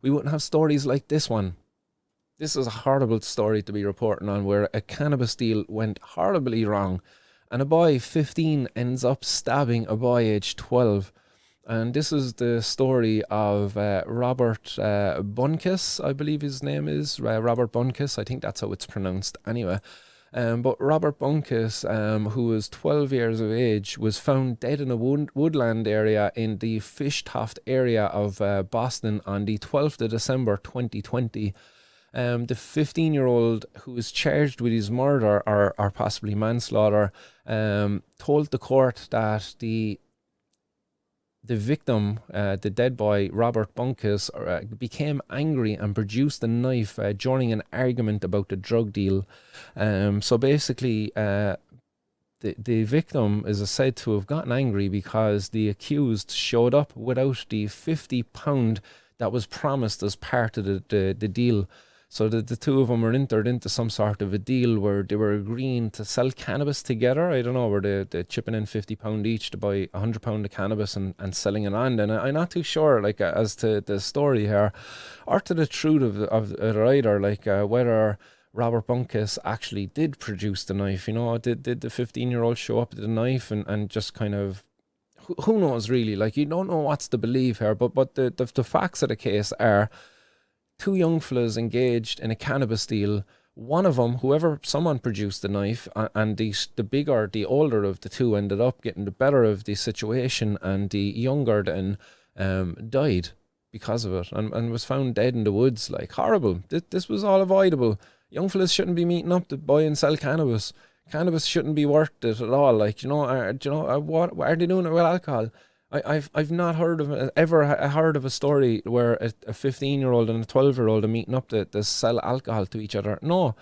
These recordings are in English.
we wouldn't have stories like this one. This is a horrible story to be reporting on, where a cannabis deal went horribly wrong and a boy 15 ends up stabbing a boy aged 12. And this is the story of Robert Bunkus, I believe his name is. Robert Bunkus, I think that's how it's pronounced anyway. But Robert Bunkus, who was 12 years of age, was found dead in a woodland area in the Fishtoft area of Boston on the 12th of December 2020. The 15-year-old who was charged with his murder or possibly manslaughter told the court that the victim, the dead boy, Robert Bunkus, became angry and produced a knife during an argument about the drug deal. So basically, the victim is said to have gotten angry because the accused showed up without the £50 that was promised as part of the deal. So the two of them were entered into some sort of a deal where they were agreeing to sell cannabis together. I don't know, where they're chipping in £50 each to buy £100 of cannabis and selling it on. And I'm not too sure, like, as to the story here, or to the truth of it either, like, whether Robert Bunkus actually did produce the knife. You know, did the 15-year-old show up with the knife and just kind of, who knows really? Like, you don't know what's to believe here, but the facts of the case are, two young fellas engaged in a cannabis deal. One of them, someone produced the knife, and the older of the two ended up getting the better of the situation, and the younger then died because of it, and was found dead in the woods. Like, horrible. This was all avoidable. Young fellas shouldn't be meeting up to buy and sell cannabis. Cannabis shouldn't be worth it at all. Like, what are they doing it with alcohol? I've not heard of ever heard of a story where a 15-year-old and a 12-year-old are meeting up to sell alcohol to each other. No,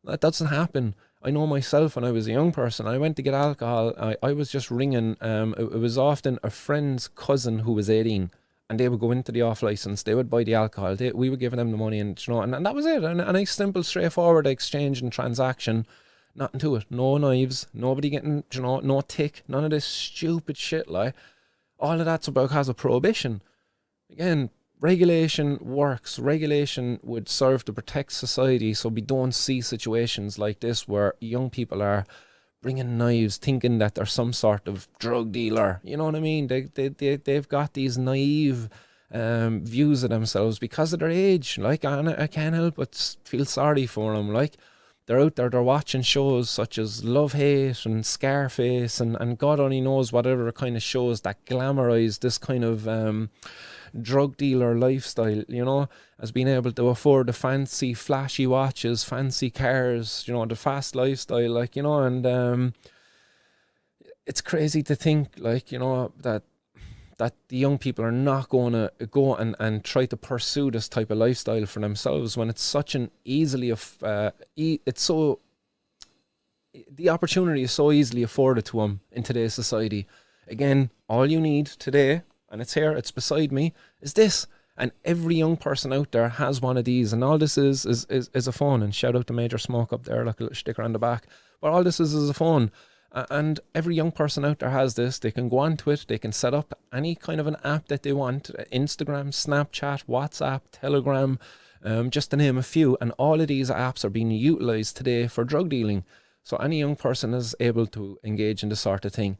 that doesn't happen. I know myself when I was a young person, I went to get alcohol. I was just ringing. It was often a friend's cousin who was 18, and they would go into the off license. They would buy the alcohol. We were giving them the money, and and that was it. And a nice, simple, straightforward exchange and transaction. Nothing to it. No knives. Nobody getting no tick. None of this stupid shit, like. All of that's about because of prohibition. Again, regulation works. Regulation would serve to protect society so we don't see situations like this where young people are bringing knives thinking that they're some sort of drug dealer. You know what I mean? They've got these naive views of themselves because of their age. Like, I can't help but feel sorry for them. Like, they're out there, they're watching shows such as Love, Hate and Scarface and God only knows whatever kind of shows that glamorize this kind of drug dealer lifestyle, as being able to afford the fancy, flashy watches, fancy cars, the fast lifestyle, like, and it's crazy to think, like, that the young people are not going to go and try to pursue this type of lifestyle for themselves when it's such an easily, the opportunity is so easily afforded to them in today's society. Again, all you need today, and it's here, it's beside me, is this. And every young person out there has one of these, and all this is a phone. And shout out to Major Smoke up there, like a little sticker on the back. But all this is a phone. And every young person out there has this. They can go onto it. They can set up any kind of an app that they want. Instagram, Snapchat, WhatsApp, Telegram, just to name a few. And all of these apps are being utilized today for drug dealing. So any young person is able to engage in this sort of thing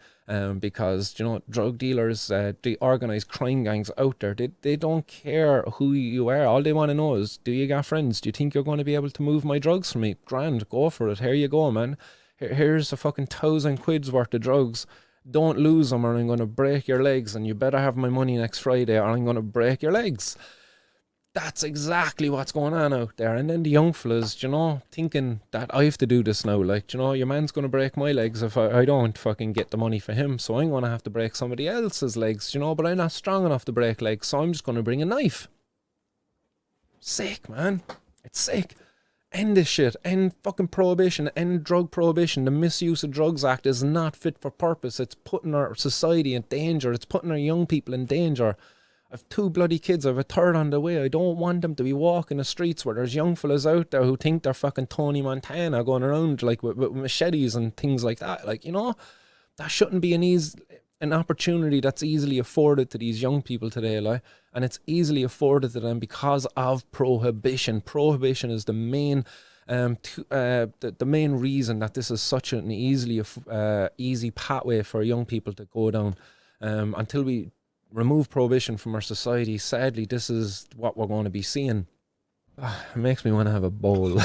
because, drug dealers, the organized crime gangs out there, they don't care who you are. All they want to know is, do you got friends? Do you think you're going to be able to move my drugs for me? Grand, go for it. Here you go, man. Here's a fucking £1,000 worth of drugs. Don't lose them or I'm going to break your legs, and you better have my money next Friday or I'm going to break your legs. That's exactly what's going on out there. And then the young fellas, thinking that I have to do this now. Like, your man's going to break my legs if I don't fucking get the money for him. So I'm going to have to break somebody else's legs, but I'm not strong enough to break legs. So I'm just going to bring a knife. Sick, man. It's sick. End this shit. End fucking prohibition. End drug prohibition. The Misuse of Drugs Act is not fit for purpose. It's putting our society in danger. It's putting our young people in danger. I've 2 bloody kids. I've a third on the way. I don't want them to be walking the streets where there's young fellas out there who think they're fucking Tony Montana going around like with machetes and things like that. Like, that shouldn't be an easy... an opportunity that's easily afforded to these young people today, like, and it's easily afforded to them because of prohibition. Prohibition is the main the main reason that this is such an easy pathway for young people to go down. Until we remove prohibition from our society, sadly, this is what we're going to be seeing. It makes me want to have a bowl.